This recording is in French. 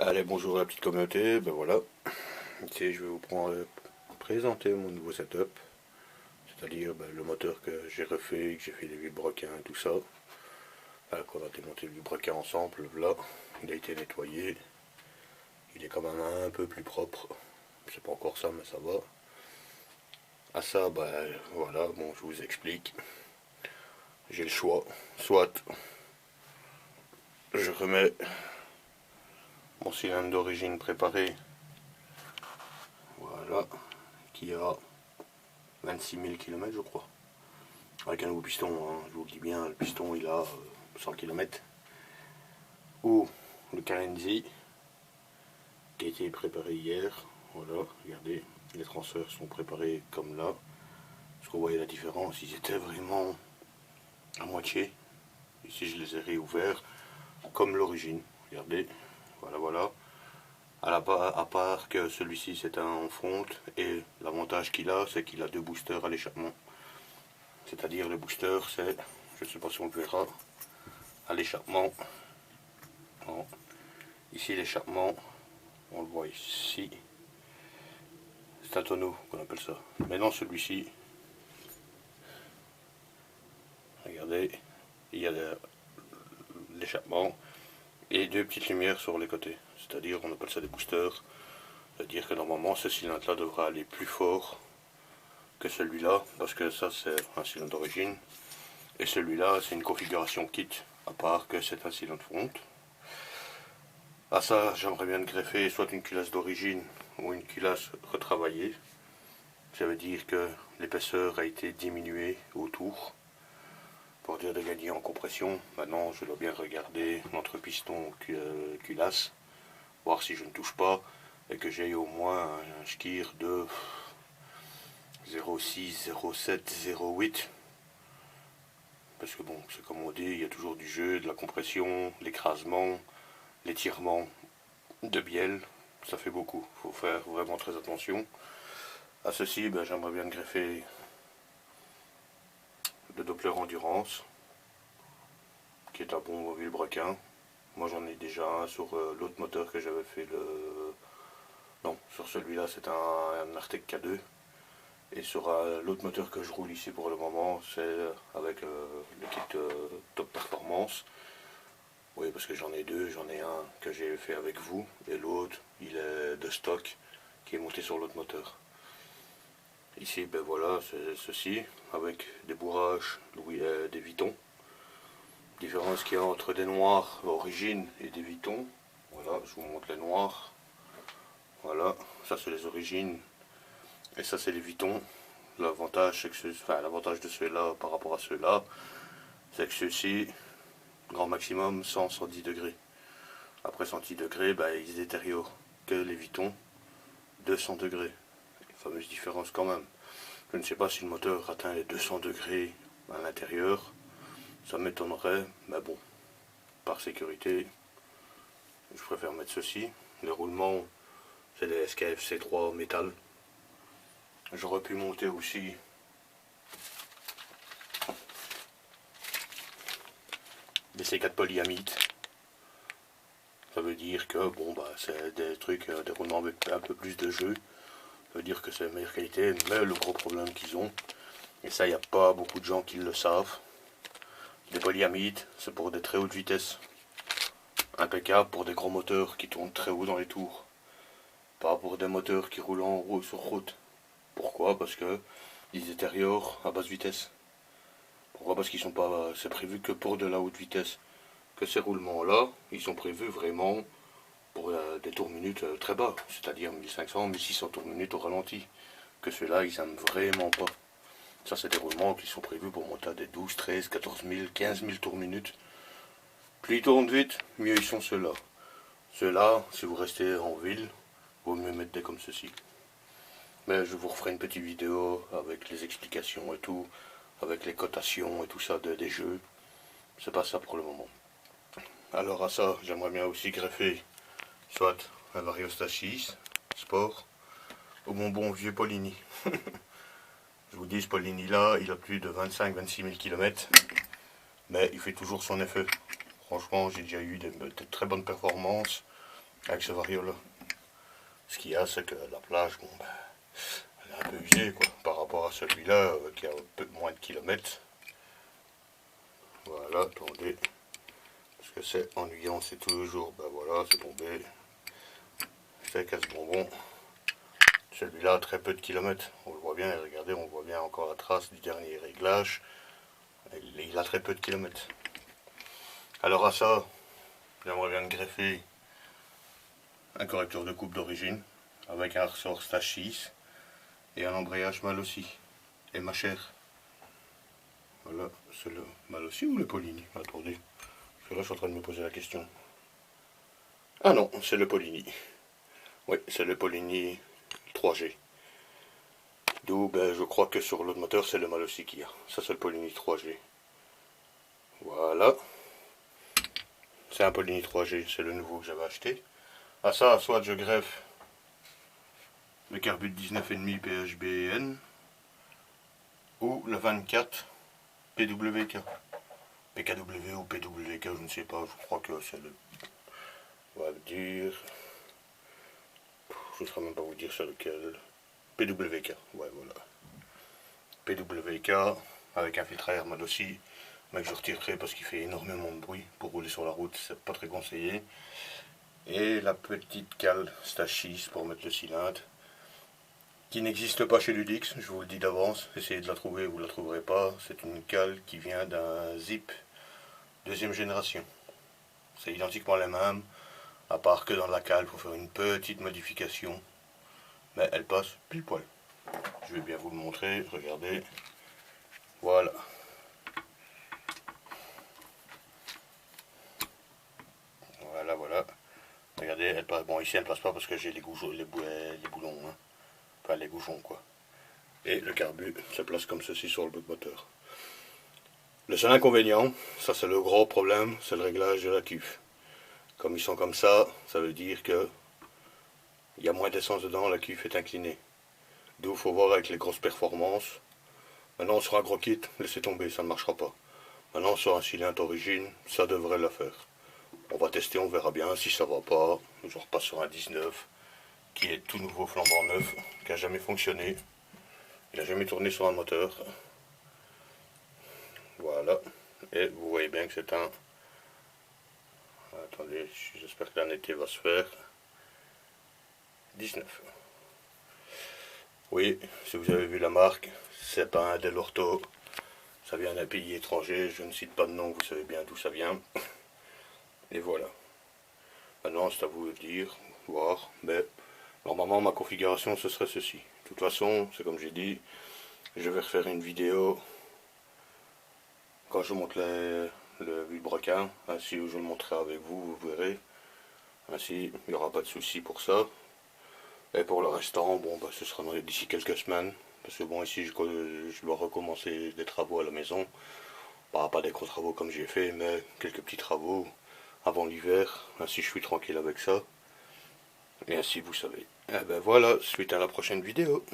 Allez, bonjour la petite communauté, ben voilà, ici je vais vous présenter mon nouveau setup, c'est-à-dire le moteur que j'ai refait, que j'ai fait des vilebrequins et tout ça. Voilà, qu'on a démonté le vilebrequin ensemble, là, il a été nettoyé, il est quand même un peu plus propre, c'est pas encore ça mais ça va. À ça, ben voilà, bon je vous explique, j'ai le choix, soit je remets mon cylindre d'origine préparé, voilà, qui a 26 000 km je crois. Avec un nouveau piston, hein, je vous le dis bien, le piston il a 100 km. Ou le Carenzi qui a été préparé hier. Voilà, regardez, les transferts sont préparés comme là. Parce qu'on voyait la différence, ils étaient vraiment à moitié. Ici je les ai réouverts comme l'origine. Regardez, voilà, voilà. À part que celui-ci c'est un en fonte et l'avantage qu'il a, c'est qu'il a deux boosters à l'échappement. C'est-à-dire le booster, c'est, je ne sais pas si on le verra, à l'échappement. Ici l'échappement, on le voit ici, c'est un tonneau qu'on appelle ça. Maintenant celui-ci, regardez, il y a l'échappement et deux petites lumières sur les côtés. C'est-à-dire, on appelle ça des boosters. C'est-à-dire que normalement ce cylindre-là devra aller plus fort que celui-là, parce que ça c'est un cylindre d'origine. Et celui-là c'est une configuration kit, à part que c'est un cylindre fonte. À ça, j'aimerais bien greffer soit une culasse d'origine ou une culasse retravaillée. Ça veut dire que l'épaisseur a été diminuée autour pour dire de gagner en compression. Maintenant, je dois bien regarder entre piston culasse, voir si je ne touche pas et que j'ai au moins un skir de 0,6, 0,7, 0,8. Parce que bon, c'est comme on dit, il y a toujours du jeu, de la compression, l'écrasement, l'étirement de bielle. Ça fait beaucoup, il faut faire vraiment très attention. À ceci, j'aimerais bien greffer le Doppler Endurance, qui est un bon vilebrequin. Moi j'en ai déjà un sur l'autre moteur que j'avais fait Non, sur celui-là c'est un Artec K2. Et sur l'autre moteur que je roule ici pour le moment, c'est avec le kit Top Performance. Oui, parce que j'en ai deux, j'en ai un que j'ai fait avec vous, et l'autre, il est de stock, qui est monté sur l'autre moteur. Ici, voilà, c'est ceci, avec des bourrages, des vitons. Différence qu'il y a entre des noirs origine et des vitons. Voilà, je vous montre les noirs. Voilà, ça c'est les origines et ça c'est les vitons. L'avantage l'avantage de ceux-là par rapport à ceux-là, c'est que ceux-ci, grand maximum 100-110 degrés. Après 110 degrés, ils détériorent que les vitons 200 degrés. Fameuse différence quand même. Je ne sais pas si le moteur atteint les 200 degrés à l'intérieur. Ça m'étonnerait, mais bon, par sécurité, je préfère mettre ceci. Les roulements, c'est des SKF C3 métal. J'aurais pu monter aussi des C4 polyamide. Ça veut dire que c'est des trucs, des roulements avec un peu plus de jeu. Ça veut dire que c'est de meilleure qualité, mais le gros problème qu'ils ont, et ça il n'y a pas beaucoup de gens qui le savent, des polyamides, c'est pour des très hautes vitesses. Impeccable pour des gros moteurs qui tournent très haut dans les tours. Pas pour des moteurs qui roulent en haut sur route. Pourquoi? Parce que ils détériorent à basse vitesse. Pourquoi? Parce qu'ils sont pas. C'est prévu que pour de la haute vitesse. Que ces roulements-là, ils sont prévus vraiment pour des tours minutes très bas, c'est-à-dire 1500, 1600 tours minutes au ralenti. Que ceux-là, ils n'aiment vraiment pas. Ça, c'est des roulements qui sont prévus pour monter à des 12, 13, 14 000, 15 000 tours minutes. Plus ils tournent vite, mieux ils sont ceux-là. Ceux-là, si vous restez en ville, vaut mieux mettre des comme ceci. Mais je vous referai une petite vidéo avec les explications et tout, avec les cotations et tout ça des jeux. C'est pas ça pour le moment. Alors à ça, j'aimerais bien aussi greffer soit un Variostas 6 Sport ou mon bon vieux Polini. Je vous dis, ce Polini là, il a plus de 25-26 000 km, mais il fait toujours son effet. Franchement, j'ai déjà eu de très bonnes performances avec ce vario là. Ce qu'il y a, c'est que la plage, bon, ben, elle est un peu usée quoi, par rapport à celui-là qui a un peu moins de kilomètres. Voilà, attendez. Parce que c'est ennuyant, c'est toujours, ben voilà, c'est tombé. C'est casse-bonbon. Celui-là, très peu de kilomètres. On le voit bien, regardez, on voit bien encore la trace du dernier réglage. Il a très peu de kilomètres. Alors à ça, j'aimerais bien greffer un correcteur de coupe d'origine avec un ressort stage 6 et un embrayage mal aussi. Et ma chère. Voilà, c'est le mal aussi ou le Polini? Attendez, parce que là je suis en train de me poser la question. Ah non, c'est le Polini. Oui, c'est le Polini 3G. D'où, ben, je crois que sur l'autre moteur, c'est le mal aussi qu'il y a. Ça, c'est le Polini 3G. Voilà. C'est un Polini 3G, c'est le nouveau que j'avais acheté. À ça, soit je greffe le carbut 19,5 PHBN ou le 24 PWK. PKW ou PWK, je ne sais pas, je crois que c'est le... On va dire... Je ne saurais même pas vous dire sur lequel. PWK, ouais voilà. PWK avec un filtre à air mal aussi, mais que je retirerai parce qu'il fait énormément de bruit. Pour rouler sur la route, c'est pas très conseillé. Et la petite cale stage 6 pour mettre le cylindre, qui n'existe pas chez Ludix, je vous le dis d'avance. Essayez de la trouver, vous ne la trouverez pas. C'est une cale qui vient d'un Zip deuxième génération. C'est identiquement la même, à part que dans la cale, il faut faire une petite modification. Mais elle passe pile poil. Je vais bien vous le montrer, regardez. Voilà. Voilà, voilà. Regardez, elle passe. Bon, ici elle passe pas parce que j'ai les boulons, hein. Enfin, les bouchons, quoi. Et le carbu se place comme ceci sur le bloc moteur. Le seul inconvénient, ça c'est le gros problème, c'est le réglage de la cuve. Comme ils sont comme ça veut dire que il y a moins d'essence dedans, la cuve est inclinée. D'où il faut voir avec les grosses performances. Maintenant sur un gros kit, laissez tomber, ça ne marchera pas. Maintenant sur un cylindre d'origine, ça devrait le faire. On va tester, on verra bien. Si ça va pas, je repasse sur un 19 qui est tout nouveau flambant neuf, qui n'a jamais fonctionné. Il n'a jamais tourné sur un moteur. Voilà. Et vous voyez bien que c'est un... Attendez, j'espère que la netteté va se faire. 19. Oui, si vous avez vu la marque, c'est pas un Del Orto. Ça vient d'un pays étranger, je ne cite pas de nom, vous savez bien d'où ça vient. Et voilà. Maintenant, c'est à vous de dire, voir, mais normalement ma configuration ce serait ceci. De toute façon, c'est comme j'ai dit, je vais refaire une vidéo quand je monte le vilebrequin, ainsi je le montrerai avec vous, vous verrez. Ainsi, il n'y aura pas de souci pour ça. Et pour le restant, bon, bah, ce sera d'ici quelques semaines. Parce que bon, ici, je dois recommencer des travaux à la maison. Pas des gros travaux comme j'ai fait, mais quelques petits travaux avant l'hiver. Ainsi, je suis tranquille avec ça. Et ainsi, vous savez. Et ben voilà, suite à la prochaine vidéo.